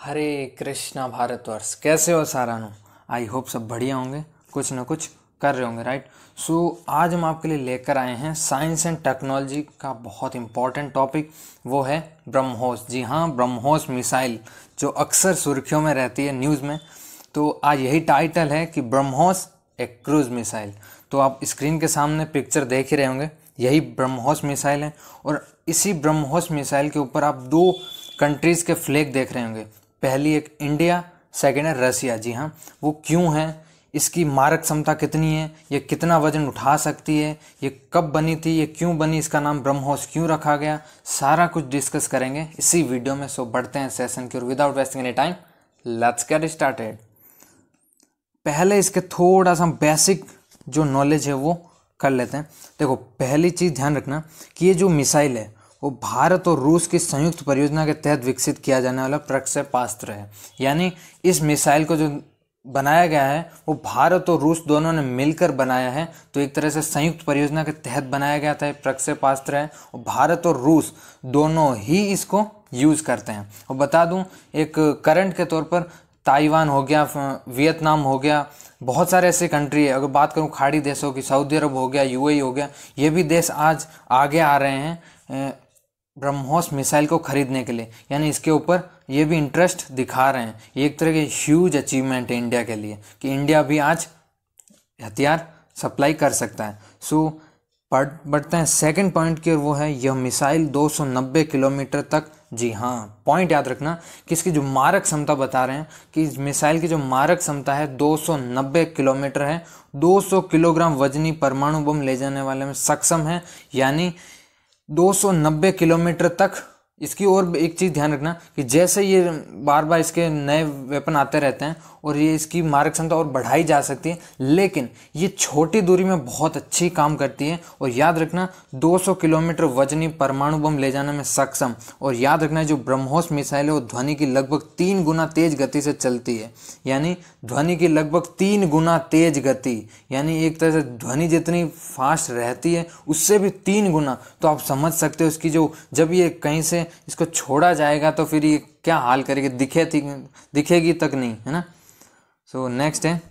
हरे कृष्णा भारतवर्ष। कैसे हो सारानो? I hope सब बढ़िया होंगे, कुछ ना कुछ कर रहे होंगे, राइट। आज हम आपके लिए लेकर आए हैं साइंस एंड टेक्नोलॉजी का बहुत इंपॉर्टेंट टॉपिक, वो है ब्रह्मोस। जी हाँ, ब्रह्मोस मिसाइल जो अक्सर सुर्खियों में रहती है न्यूज़ में। तो आज यही टाइटल है कि ब्रह्मोस एक क्रूज मिसाइल। तो आप स्क्रीन के सामने पिक्चर देख ही रहे होंगे, यही ब्रह्मोस मिसाइल है। और इसी ब्रह्मोस मिसाइल के ऊपर आप दो कंट्रीज़ के फ्लैग देख रहे होंगे। पहली एक इंडिया, सेकेंड है रसिया। जी हाँ, वो क्यों है, इसकी मारक क्षमता कितनी है, ये कितना वजन उठा सकती है, ये कब बनी थी, ये क्यों बनी, इसका नाम ब्रह्मोस क्यों रखा गया, सारा कुछ डिस्कस करेंगे इसी वीडियो में। सो बढ़ते हैं सेशन की ओर। Without wasting any time, let's get started. पहले इसके थोड़ा सा बेसिक जो नॉलेज है वो कर लेते हैं। देखो, पहली चीज़ ध्यान रखना कि ये जो मिसाइल है वो भारत और रूस की संयुक्त परियोजना के तहत विकसित किया जाने वाला प्रक्षेपास्त्र है। यानी इस मिसाइल को जो बनाया गया है वो भारत और रूस दोनों ने मिलकर बनाया है। तो एक तरह से संयुक्त परियोजना के तहत बनाया गया था, प्रक्षेपास्त्र है, और भारत और रूस दोनों ही इसको यूज़ करते हैं। और बता दूं, एक करंट के तौर पर ताइवान हो गया, वियतनाम हो गया, बहुत सारे ऐसे कंट्री है। अगर बात करूं खाड़ी देशों की, सऊदी अरब हो गया, यूएई हो गया, ये भी देश आज आगे आ रहे हैं ब्रह्मोस मिसाइल को खरीदने के लिए। यानी इसके ऊपर ये भी इंटरेस्ट दिखा रहे हैं। ये एक तरह की ह्यूज अचीवमेंट है इंडिया के लिए कि इंडिया भी आज हथियार सप्लाई कर सकता है। बढ़ते हैं सेकंड पॉइंट की ओर, वो है यह मिसाइल 290 किलोमीटर तक। जी हाँ, पॉइंट याद रखना कि इसकी जो मारक क्षमता बता रहे हैं कि इस मिसाइल की जो मारक क्षमता है 290 किलोमीटर है। 200 किलोग्राम वजनी परमाणु बम ले जाने वाले में सक्षम है। यानी 290 किलोमीटर तक इसकी। और एक चीज़ ध्यान रखना कि जैसे ये बार बार इसके नए वेपन आते रहते हैं और ये इसकी मारक क्षमता और बढ़ाई जा सकती है, लेकिन ये छोटी दूरी में बहुत अच्छी काम करती है। और याद रखना 200 किलोमीटर वजनी परमाणु बम ले जाने में सक्षम। और याद रखना जो ब्रह्मोस मिसाइल है वो ध्वनि की लगभग 3 गुना तेज गति से चलती है। यानी ध्वनि की लगभग 3 गुना तेज गति, यानी एक तरह से ध्वनि जितनी फास्ट रहती है उससे भी 3 गुना। तो आप समझ सकते हो इसकी जो, जब ये कहीं से इसको छोड़ा जाएगा तो फिर ये क्या हाल करेगी, दिखेगी तक नहीं, है ना। सो नेक्स्ट है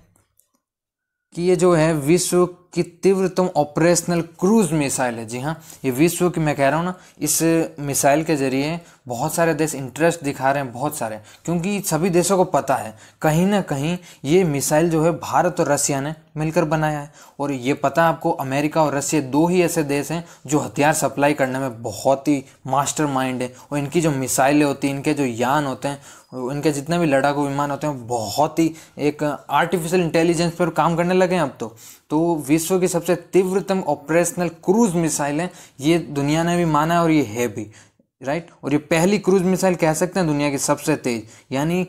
कि ये जो है विश्व की तीव्रतम ऑपरेशनल क्रूज मिसाइल है। जी हाँ, ये विश्व की, मैं कह रहा हूँ ना, इस मिसाइल के जरिए बहुत सारे देश इंटरेस्ट दिखा रहे हैं, बहुत सारे, क्योंकि सभी देशों को पता है कहीं ना कहीं ये मिसाइल जो है भारत और रसिया ने मिलकर बनाया है। और ये पता है आपको, अमेरिका और रसिया दो ही ऐसे देश हैं जो हथियार सप्लाई करने में बहुत ही मास्टर माइंड है। और इनकी जो मिसाइलें होती हैं, इनके जो यान होते हैं, इनके जितने भी लड़ाकू विमान होते हैं, बहुत ही एक आर्टिफिशियल इंटेलिजेंस पर काम करने लगे हैं अब तो विश्व की सबसे तीव्रतम ऑपरेशनल क्रूज मिसाइल है। ये दुनिया ने भी माना है और ये है भी, राइट। और ये पहली क्रूज मिसाइल कह सकते हैं दुनिया की सबसे तेज, यानी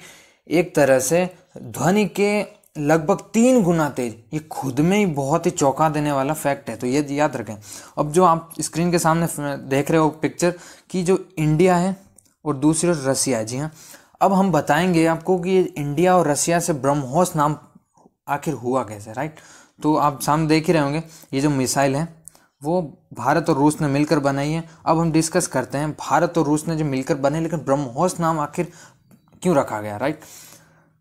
एक तरह से ध्वनि के लगभग 3 गुना तेज। ये खुद में ही बहुत ही चौंका देने वाला फैक्ट है, तो ये याद रखें। अब जो आप स्क्रीन के सामने देख रहे हो पिक्चर की, जो इंडिया है और दूसरी ओर रसिया है। जी हाँ, अब हम बताएंगे आपको कि इंडिया और रसिया से ब्रह्मोस नाम आखिर हुआ कैसे, राइट। तो आप सामने देख ही रहे होंगे, ये जो मिसाइल है वो भारत और रूस ने मिलकर बनाई है। अब हम डिस्कस करते हैं भारत और रूस ने जो मिलकर बनाई, लेकिन ब्रह्मोस नाम आखिर क्यों रखा गया, राइट।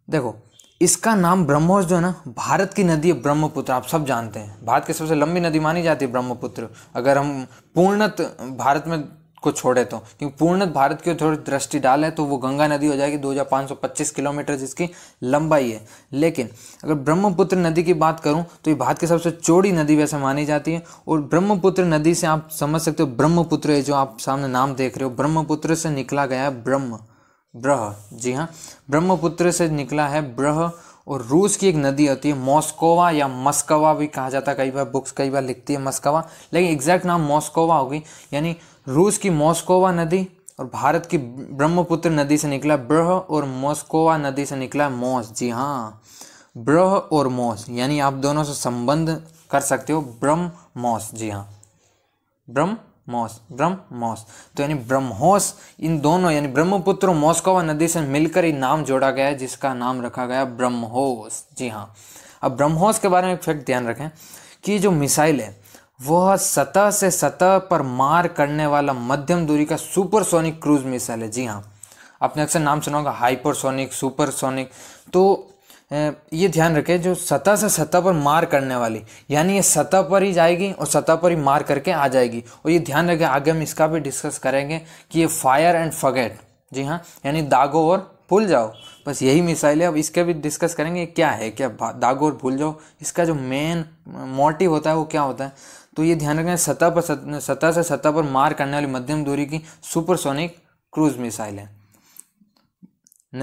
देखो, इसका नाम ब्रह्मोस जो है ना, भारत की नदी है ब्रह्मपुत्र, आप सब जानते हैं भारत की सबसे लंबी नदी मानी जाती है ब्रह्मपुत्र, अगर हम पूर्णत भारत में को छोड़े तो। क्योंकि पूर्ण भारत की थोड़ी दृष्टि डाले तो वो गंगा नदी हो जाएगी, 2525 किलोमीटर जिसकी लंबाई है। लेकिन अगर ब्रह्मपुत्र नदी की बात करूं तो ये भारत की सबसे चौड़ी नदी वैसे मानी जाती है। और ब्रह्मपुत्र नदी से आप समझ सकते हो, ब्रह्मपुत्र जो आप सामने नाम देख रहे हो, ब्रह्मपुत्र से निकला गया है ब्रह। जी हाँ, ब्रह्मपुत्र से निकला है ब्रह। और रूस की एक नदी होती है मॉस्कोवा, या मस्कवा भी कहा जाता है, कई बार बुक्स कई बार लिखती है मस्कवा, लेकिन एग्जैक्ट नाम मॉस्कोवा होगी। यानी रूस की मॉस्कोवा नदी और भारत की ब्रह्मपुत्र नदी से निकला ब्रह, और मॉस्कोवा नदी से निकला मॉस। जी हाँ, ब्रह और मॉस, यानी आप दोनों से संबंध कर सकते हो ब्रह्मोस। जी हाँ, ब्रह्मोस। तो यानी ब्रह्मोस, इन दोनों यानी ब्रह्मपुत्र और मॉस्कोवा नदी से मिलकर ही नाम जोड़ा गया है, जिसका नाम रखा गया ब्रह्मोस। जी हाँ, अब ब्रह्मोस के बारे में एक फैक्ट ध्यान रखें कि जो मिसाइल है वह सतह से सतह पर मार करने वाला मध्यम दूरी का सुपरसोनिक क्रूज मिसाइल है। जी हाँ, आपने अक्सर नाम सुना होगा हाइपरसोनिक, सुपरसोनिक। तो ये ध्यान रखें, जो सतह से सतह पर मार करने वाली, यानी ये सतह पर ही जाएगी और सतह पर ही मार करके आ जाएगी। और ये ध्यान रखें, आगे हम इसका भी डिस्कस करेंगे कि ये फायर एंड फॉरगेट, जी हाँ, यानी दागो और भूल जाओ, बस यही मिसाइल है। अब इसके भी डिस्कस करेंगे क्या है, क्या दागो और भूल जाओ, इसका जो मेन मोटिव होता है वो क्या होता है। तो ये ध्यान रखें, सतह से सतह पर मार करने वाली मध्यम दूरी की सुपरसोनिक क्रूज मिसाइल है।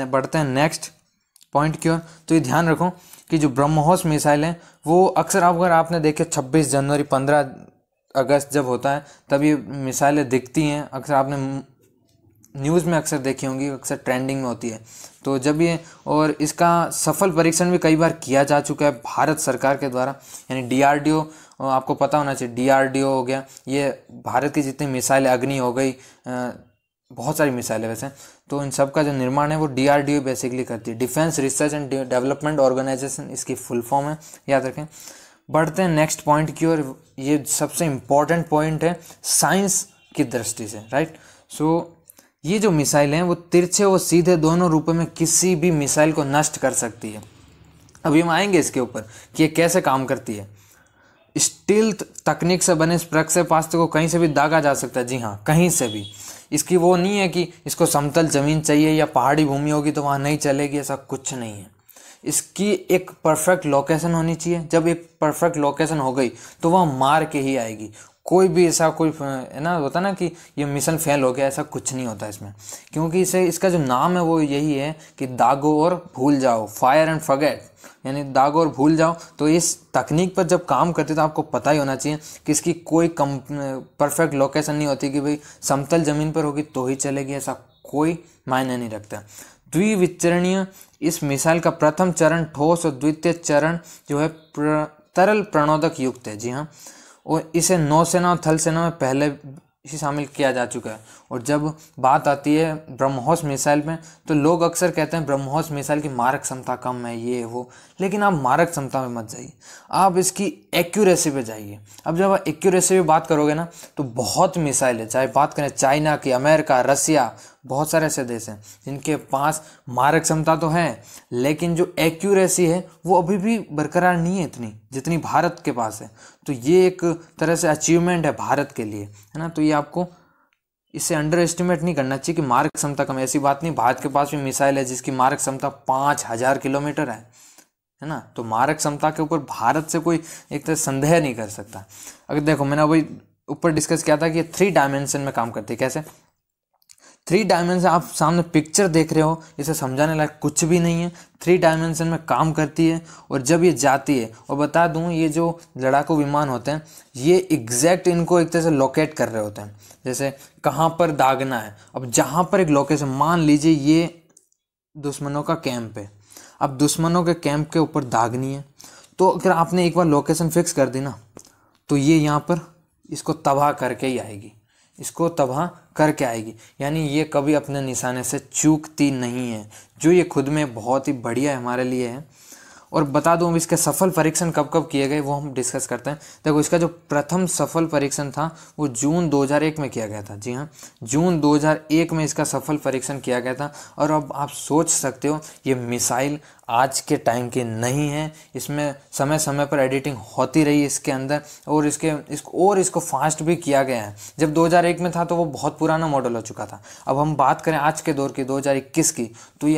बढ़ते हैं नेक्स्ट पॉइंट की ओर। तो ये ध्यान रखो कि जो ब्रह्मोस मिसाइल है वो अक्सर अगर आपने देखे 26 जनवरी 15 अगस्त जब होता है तब ये मिसाइलें दिखती हैं, अक्सर आपने न्यूज़ में अक्सर देखी होंगी, अक्सर ट्रेंडिंग में होती है। तो जब ये, और इसका सफल परीक्षण भी कई बार किया जा चुका है भारत सरकार के द्वारा, यानी DRDO, आपको पता होना चाहिए, DRDO हो गया, ये भारत की जितनी मिसाइलें, अग्नि हो गई, बहुत सारी मिसाइलें वैसे, तो इन सब का जो निर्माण है वो DRDO बेसिकली करती है, defence research and development organisation इसकी फुल फॉर्म है, याद रखें। बढ़ते हैं नेक्स्ट पॉइंट की ओर। ये सबसे इम्पॉर्टेंट पॉइंट है साइंस की दृष्टि से, राइट। सो ये जो मिसाइल हैं वो तिरछे और सीधे दोनों रूपों में किसी भी मिसाइल को नष्ट कर सकती है। अभी हम आएंगे इसके ऊपर कि ये कैसे काम करती है। स्टील्थ तकनीक से बने इस प्रक्षेपास्त्र को कहीं से भी दागा जा सकता है, जी हाँ, कहीं से भी। इसकी वो नहीं है कि इसको समतल जमीन चाहिए या पहाड़ी भूमि होगी तो वहाँ नहीं चलेगी, ऐसा कुछ नहीं है। इसकी एक परफेक्ट लोकेशन होनी चाहिए, जब एक परफेक्ट लोकेशन हो गई तो वह मार के ही आएगी। कोई भी ऐसा कोई है ना, होता ना कि ये मिशन फेल हो गया, ऐसा कुछ नहीं होता इसमें, क्योंकि इसे, इसका जो नाम है वो यही है कि दागो और भूल जाओ, फायर एंड फॉरगेट, यानी दागो और भूल जाओ। तो इस तकनीक पर जब काम करते तो आपको पता ही होना चाहिए कि इसकी कोई परफेक्ट लोकेशन नहीं होती कि भाई समतल जमीन पर होगी तो ही चलेगी, ऐसा कोई मायने नहीं रखता। द्विविचरणीय इस मिसाइल का प्रथम चरण ठोस और द्वितीय चरण जो है तरल प्रणोदक युक्त है, जी हाँ, और इसे नौसेना और थल सेना में पहले ही शामिल किया जा चुका है। और जब बात आती है ब्रह्मोस मिसाइल में तो लोग अक्सर कहते हैं ब्रह्मोस मिसाइल की मारक क्षमता कम है, ये वो, लेकिन आप मारक क्षमता में मत जाइए, आप इसकी एक्यूरेसी पे जाइए। अब जब आप एक्यूरेसी पे बात करोगे ना तो बहुत मिसाइल है, चाहे बात करें चाइना की, अमेरिका, रसिया, बहुत सारे ऐसे देश हैं जिनके पास मारक क्षमता तो है, लेकिन जो एक्यूरेसी है वो अभी भी बरकरार नहीं है इतनी जितनी भारत के पास है। तो ये एक तरह से अचीवमेंट है भारत के लिए, है ना। तो ये आपको इसे अंडर एस्टिमेट नहीं करना चाहिए कि मारक क्षमता कम, ऐसी बात नहीं। भारत के पास भी मिसाइल है जिसकी मारक क्षमता 5000 किलोमीटर है ना। तो मारक क्षमता के ऊपर भारत से कोई एक तरह संदेह नहीं कर सकता। अगर देखो, मैंने अभी ऊपर डिस्कस किया था कि 3 डायमेंशन में काम करती है। कैसे 3 डायमेंशन, आप सामने पिक्चर देख रहे हो, इसे समझाने लायक कुछ भी नहीं है। 3 डायमेंशन में काम करती है। और जब ये जाती है, और बता दूं ये जो लड़ाकू विमान होते हैं ये एग्जैक्ट इनको एक तरह से लोकेट कर रहे होते हैं, जैसे कहाँ पर दागना है। अब जहाँ पर एक लोकेशन, मान लीजिए ये दुश्मनों का कैंप है, अब दुश्मनों के कैंप के ऊपर दागनी है, तो अगर आपने एक बार लोकेशन फिक्स कर दी ना तो ये यहाँ पर इसको तबाह करके ही आएगी, इसको तबाह करके आएगी, यानी ये कभी अपने निशाने से चूकती नहीं है, जो ये खुद में बहुत ही बढ़िया हमारे लिए है। और बता दूं, इसके सफल परीक्षण कब कब किए गए वो हम डिस्कस करते हैं। देखो, इसका जो प्रथम सफल परीक्षण था वो जून 2001 में किया गया था, जी हाँ, जून 2001 में इसका सफल परीक्षण किया गया था। और अब आप सोच सकते हो ये मिसाइल आज के टाइम की नहीं है, इसमें समय समय पर एडिटिंग होती रही इसके अंदर, और इसको फास्ट भी किया गया है। जब 2001 में था तो वो बहुत पुराना मॉडल हो चुका था। अब हम बात करें आज के दौर की, 2021 की, तो ये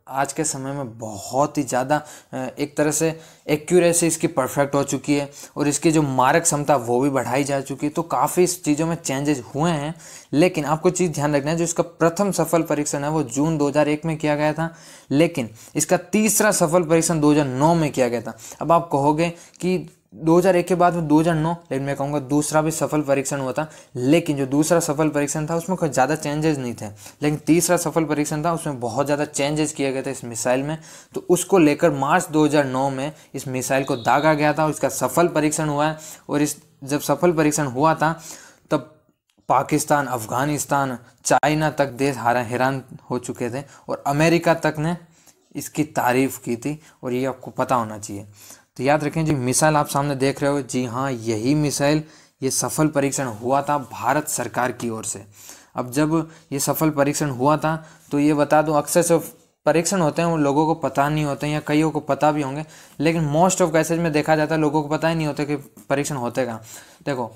आज के समय में बहुत ही ज़्यादा एक तरह से एक्यूरेसी इसकी परफेक्ट हो चुकी है, और इसकी जो मारक क्षमता वो भी बढ़ाई जा चुकी है। तो काफ़ी इस चीज़ों में चेंजेस हुए हैं, लेकिन आपको चीज़ ध्यान रखना है, जो इसका प्रथम सफल परीक्षण है वो जून 2001 में किया गया था, लेकिन इसका तीसरा सफल परीक्षण 2009 में किया गया था। अब आप कहोगे कि 2001 के बाद में 2009, लेकिन मैं कहूँगा दूसरा भी सफल परीक्षण हुआ था, लेकिन जो दूसरा सफल परीक्षण था उसमें कोई ज़्यादा चेंजेस नहीं थे, लेकिन तीसरा सफल परीक्षण था उसमें बहुत ज़्यादा चेंजेस किए गए थे इस मिसाइल में। तो उसको लेकर मार्च 2009 में इस मिसाइल को दागा गया था और इसका सफल परीक्षण हुआ है। और जब सफल परीक्षण हुआ था तब पाकिस्तान, अफगानिस्तान, चाइना तक देश हैरान हो चुके थे, और अमेरिका तक ने इसकी तारीफ की थी, और ये आपको पता होना चाहिए। तो याद रखें, जी मिसाइल आप सामने देख रहे हो, जी हाँ, यही मिसाइल, ये सफल परीक्षण हुआ था भारत सरकार की ओर से। अब जब ये सफल परीक्षण हुआ था तो ये बता दूं, अक्सर जो परीक्षण होते हैं वो लोगों को पता नहीं होते हैं या कईयों को पता भी होंगे, लेकिन मोस्ट ऑफ केसेज में देखा जाता है लोगों को पता ही नहीं होता कि परीक्षण होते कहाँ। देखो,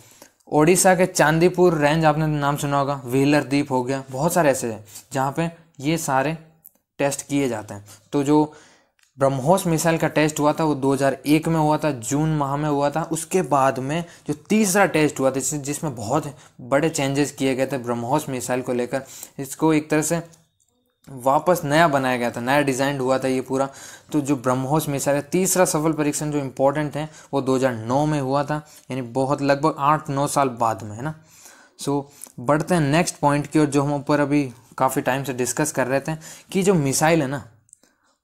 ओडिशा के चांदीपुर रेंज आपने नाम सुना होगा, व्हीलर द्वीप हो गया, बहुत सारे ऐसे हैं जहाँ पे ये सारे टेस्ट किए जाते हैं। तो जो ब्रह्मोस मिसाइल का टेस्ट हुआ था वो 2001 में हुआ था, जून माह में हुआ था। उसके बाद में जो तीसरा टेस्ट हुआ था जिसमें बहुत बड़े चेंजेस किए गए थे ब्रह्मोस मिसाइल को लेकर, इसको एक तरह से वापस नया बनाया गया था, नया डिज़ाइन हुआ था ये पूरा। तो जो ब्रह्मोस मिसाइल है, तीसरा सफल परीक्षण जो इम्पोर्टेंट है वो 2009 में हुआ था, यानी बहुत लगभग 8-9 साल बाद में, है ना। सो बढ़ते हैं नेक्स्ट पॉइंट की ओर, जो हम ऊपर अभी काफ़ी टाइम से डिस्कस कर रहे थे कि जो मिसाइल है ना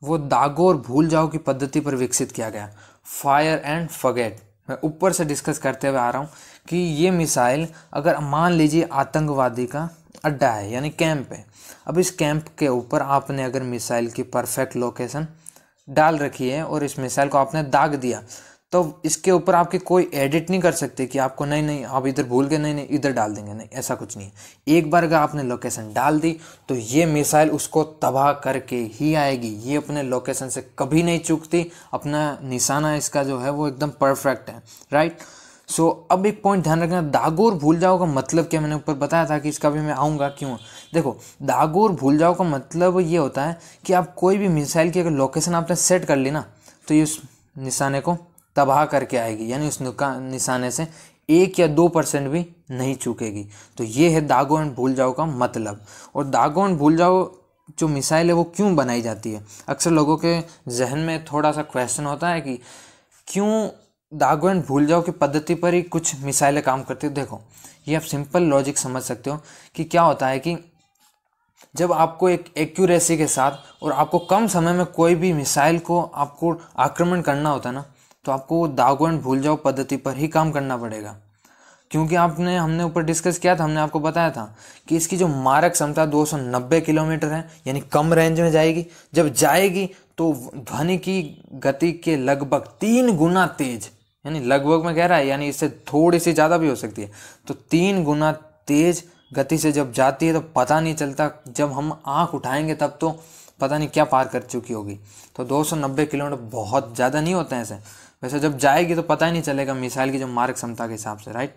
वो दागो और भूल जाओ की पद्धति पर विकसित किया गया, फायर एंड फॉरगेट। मैं ऊपर से डिस्कस करते हुए आ रहा हूँ कि ये मिसाइल, अगर मान लीजिए आतंकवादी का अड्डा है यानी कैंप है, अब इस कैंप के ऊपर आपने अगर मिसाइल की परफेक्ट लोकेशन डाल रखी है और इस मिसाइल को आपने दाग दिया, तो इसके ऊपर आपकी कोई एडिट नहीं कर सकते कि आपको नहीं आप इधर भूल गए, नहीं इधर डाल देंगे, नहीं, ऐसा कुछ नहीं है। एक बार अगर आपने लोकेशन डाल दी तो ये मिसाइल उसको तबाह करके ही आएगी, ये अपने लोकेशन से कभी नहीं चूकती, अपना निशाना इसका जो है वो एकदम परफेक्ट है, राइट। सो अब एक पॉइंट ध्यान रखना, दागो और भूल जाओ का मतलब क्या, मैंने ऊपर बताया था कि इसका भी मैं आऊँगा क्यों। देखो, दागो और भूल जाओ का मतलब ये होता है कि आप कोई भी मिसाइल की अगर लोकेशन आपने सेट कर ली ना तो ये उस निशाने को तबाह करके आएगी, यानी उस निशाने से 1 या 2% भी नहीं चूकेगी। तो ये है दागो एंड भूल जाओ का मतलब। और दागो एंड भूल जाओ जो मिसाइल है वो क्यों बनाई जाती है, अक्सर लोगों के जहन में थोड़ा सा क्वेश्चन होता है कि क्यों दागो एंड भूल जाओ की पद्धति पर ही कुछ मिसाइलें काम करती है। देखो, ये आप सिंपल लॉजिक समझ सकते हो कि क्या होता है कि जब आपको एक एक्यूरेसी के साथ और आपको कम समय में कोई भी मिसाइल को आपको आक्रमण करना होता है ना, तो आपको दागो एंड भूल जाओ पद्धति पर ही काम करना पड़ेगा। क्योंकि हमने ऊपर डिस्कस किया था, हमने आपको बताया था कि इसकी जो मारक क्षमता 290 किलोमीटर है, यानी कम रेंज में जाएगी। जब जाएगी तो ध्वनि की गति के लगभग 3 गुना तेज, यानी लगभग में कह रहा है, यानी इससे थोड़ी सी ज़्यादा भी हो सकती है, तो 3 गुना तेज गति से जब जाती है तो पता नहीं चलता, जब हम आँख उठाएंगे तब तो पता नहीं क्या पार कर चुकी होगी। तो 290 किलोमीटर बहुत ज़्यादा नहीं होता है ऐसे, वैसे जब जाएगी तो पता ही नहीं चलेगा मिसाइल की जो मारक क्षमता के हिसाब से, राइट।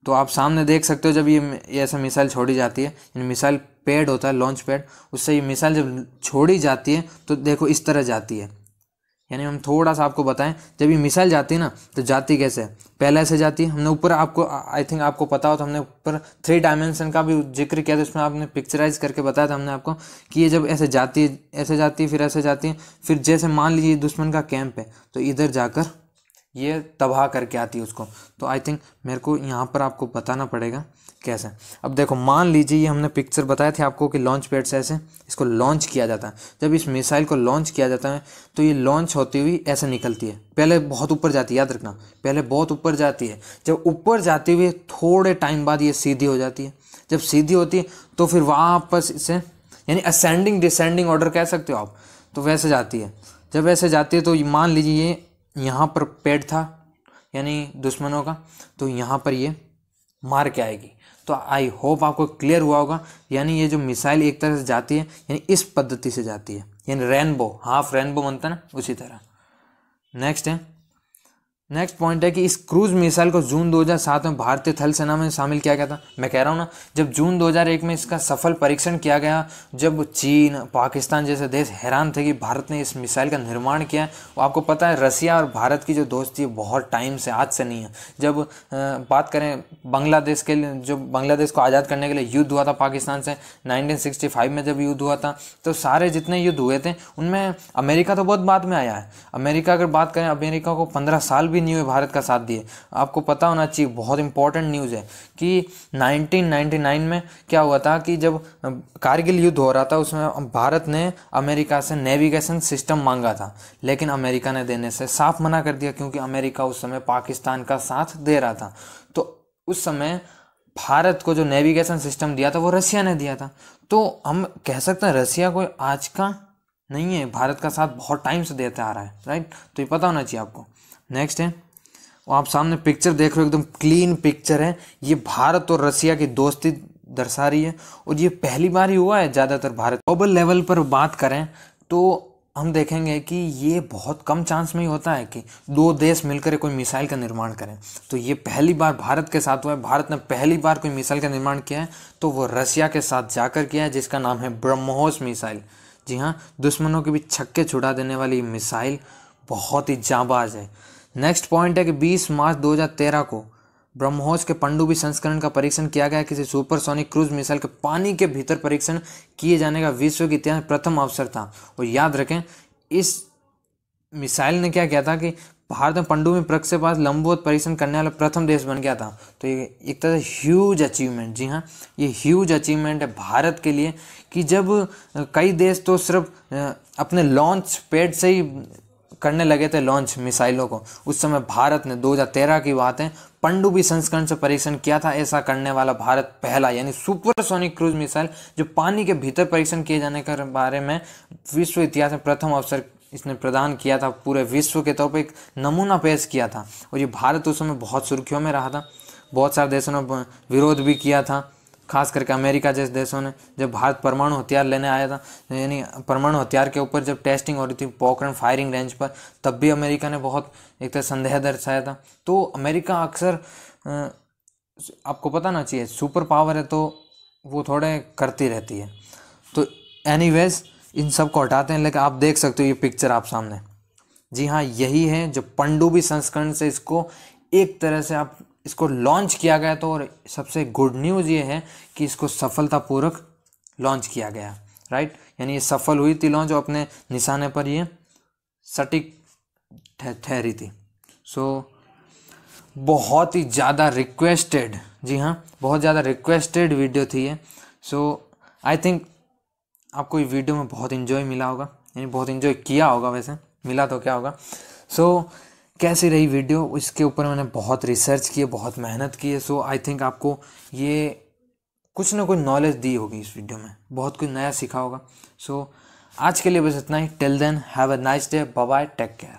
तो आप सामने देख सकते हो जब ये ऐसा मिसाइल छोड़ी जाती है, यानी मिसाइल पैड होता है, लॉन्च पैड, उससे ये मिसाइल जब छोड़ी जाती है तो देखो इस तरह जाती है। यानी हम थोड़ा सा आपको बताएं, जब ये मिसाइल जाती है ना तो जाती कैसे है, पहले ऐसे जाती है। हमने ऊपर आपको आई थिंक आपको पता हो तो हमने ऊपर 3 डायमेंशन का भी जिक्र किया था, उसमें आपने पिक्चराइज करके बताया था हमने आपको कि ये जब ऐसे जाती है, ऐसे जाती है, फिर ऐसे जाती है, फिर जैसे मान लीजिए दुश्मन का कैंप है तो इधर जाकर ये तबाह करके आती है उसको। तो आई थिंक मेरे को यहाँ पर आपको बताना पड़ेगा कैसे। अब देखो, मान लीजिए ये हमने पिक्चर बताए थे आपको कि लॉन्च पैड से ऐसे इसको लॉन्च किया जाता है। जब इस मिसाइल को लॉन्च किया जाता है तो ये लॉन्च होती हुई ऐसे निकलती है, पहले बहुत ऊपर जाती है, याद रखना, पहले बहुत ऊपर जाती है। जब ऊपर जाती हुई थोड़े टाइम बाद ये सीधी हो जाती है। जब सीधी होती है तो फिर वापस से, यानी असेंडिंग डिसेंडिंग ऑर्डर कह सकते हो आप, तो वैसे जाती है। जब वैसे जाती है तो मान लीजिए ये यहाँ पर पैड था यानी दुश्मनों का, तो यहाँ पर ये मार के आएगी। तो आई होप आपको क्लियर हुआ होगा। यानी ये जो मिसाइल एक तरह से जाती है, यानी इस पद्धति से जाती है, यानी रेनबो, हाफ रेनबो बनता है ना, उसी तरह। नेक्स्ट पॉइंट है कि इस क्रूज मिसाइल को जून 2007 में भारतीय थल सेना में शामिल किया गया था। मैं कह रहा हूँ ना, जब जून 2001 में इसका सफल परीक्षण किया गया, जब चीन, पाकिस्तान जैसे देश हैरान थे कि भारत ने इस मिसाइल का निर्माण किया है। वो आपको पता है, रसिया और भारत की जो दोस्ती बहुत टाइम से, आज से नहीं है। जब बात करें बांग्लादेश के लिए, जो बांग्लादेश को आज़ाद करने के लिए युद्ध हुआ था पाकिस्तान से 1965 में जब युद्ध हुआ था, तो सारे जितने युद्ध हुए थे उनमें अमेरिका तो बहुत बाद में आया है। अमेरिका अगर बात करें, अमेरिका को 15 साल भी नहीं हुए भारत का साथ दिए। आपको पता होना चाहिए, बहुत इंपॉर्टेंट न्यूज़ है कि 1999 में क्या हुआ था कि जब कारगिल युद्ध हो रहा था उसमें भारत ने अमेरिका से नेविगेशन सिस्टम मांगा था, लेकिन अमेरिका ने देने से साफ मना कर दिया, क्योंकि अमेरिका उस समय पाकिस्तान का साथ दे रहा था। तो उस समय भारत को जो नेविगेशन सिस्टम दिया था वो रसिया ने दिया था। तो हम कह सकते हैं रसिया कोई आज का नहीं है, भारत का साथ बहुत टाइम से देता आ रहा है, राइट। तो ये पता होना चाहिए आपको। नेक्स्ट है, वो आप सामने पिक्चर देख रहे हो, एकदम क्लीन पिक्चर है। ये भारत और रसिया की दोस्ती दर्शा रही है और ये पहली बार ही हुआ है ज़्यादातर भारत। ग्लोबल लेवल पर बात करें तो हम देखेंगे कि ये बहुत कम चांस में ही होता है कि दो देश मिलकर कोई मिसाइल का निर्माण करें। तो ये पहली बार भारत के साथ हुआ है। भारत ने पहली बार कोई मिसाइल का निर्माण किया है तो वो रसिया के साथ जाकर किया है, जिसका नाम है ब्रह्मोस मिसाइल। जी हाँ, दुश्मनों के भी छक्के छुड़ा देने वाली मिसाइल बहुत ही जांबाज है। नेक्स्ट पॉइंट है कि 20 मार्च 2013 को ब्रह्मोस के पनडुब्बी संस्करण का परीक्षण किया गया। किसी सुपरसोनिक क्रूज मिसाइल के पानी के भीतर परीक्षण किए जाने का विश्व के इतिहास में प्रथम अवसर था। और याद रखें, इस मिसाइल ने क्या किया था कि भारत में पनडुब्बी प्रक्षेपात लंबवत परीक्षण करने वाला प्रथम देश बन गया था। तो ये एक तरह से ह्यूज अचीवमेंट, जी हाँ, ये ह्यूज अचीवमेंट है भारत के लिए कि जब कई देश तो सिर्फ अपने लॉन्च पैड से ही करने लगे थे लॉन्च मिसाइलों को, उस समय भारत ने 2013 की बात है पनडुब्बी संस्करण से परीक्षण किया था। ऐसा करने वाला भारत पहला, यानी सुपरसोनिक क्रूज मिसाइल जो पानी के भीतर परीक्षण किए जाने के बारे में विश्व इतिहास में प्रथम अवसर इसने प्रदान किया था। पूरे विश्व के तौर पर एक नमूना पेश किया था और ये भारत उस समय बहुत सुर्खियों में रहा था। बहुत सारे देशों ने विरोध भी किया था, खास करके अमेरिका जैसे देशों ने। जब भारत परमाणु हथियार लेने आया था, यानी परमाणु हथियार के ऊपर जब टेस्टिंग हो रही थी पोखरण फायरिंग रेंज पर, तब भी अमेरिका ने बहुत एक तरह संदेह दर्शाया था। तो अमेरिका अक्सर, आपको पता ना चाहिए, सुपर पावर है तो वो थोड़े करती रहती है। तो एनीवेज इन सब को हटाते हैं, लेकिन आप देख सकते हो ये पिक्चर आप सामने। जी हाँ, यही है जो पनडुब्बी संस्करण से इसको एक तरह से आप इसको लॉन्च किया गया। तो और सबसे गुड न्यूज़ ये है कि इसको सफलतापूर्वक लॉन्च किया गया, राइट। यानी ये सफल हुई थी लॉन्च और अपने निशाने पर ये सटीक ठहरी थी। सो बहुत ही ज़्यादा रिक्वेस्टेड, जी हाँ, बहुत ज़्यादा रिक्वेस्टेड वीडियो थी ये। सो आई थिंक आपको ये वीडियो में बहुत इन्जॉय मिला होगा, यानी बहुत इन्जॉय किया होगा, वैसे मिला तो क्या होगा। सो कैसी रही वीडियो, इसके ऊपर मैंने बहुत रिसर्च की है, बहुत मेहनत की है। सो आई थिंक आपको ये कुछ ना कुछ नॉलेज दी होगी इस वीडियो में, बहुत कुछ नया सीखा होगा। सो आज के लिए बस इतना ही। Till then have a nice day, bye bye, take care.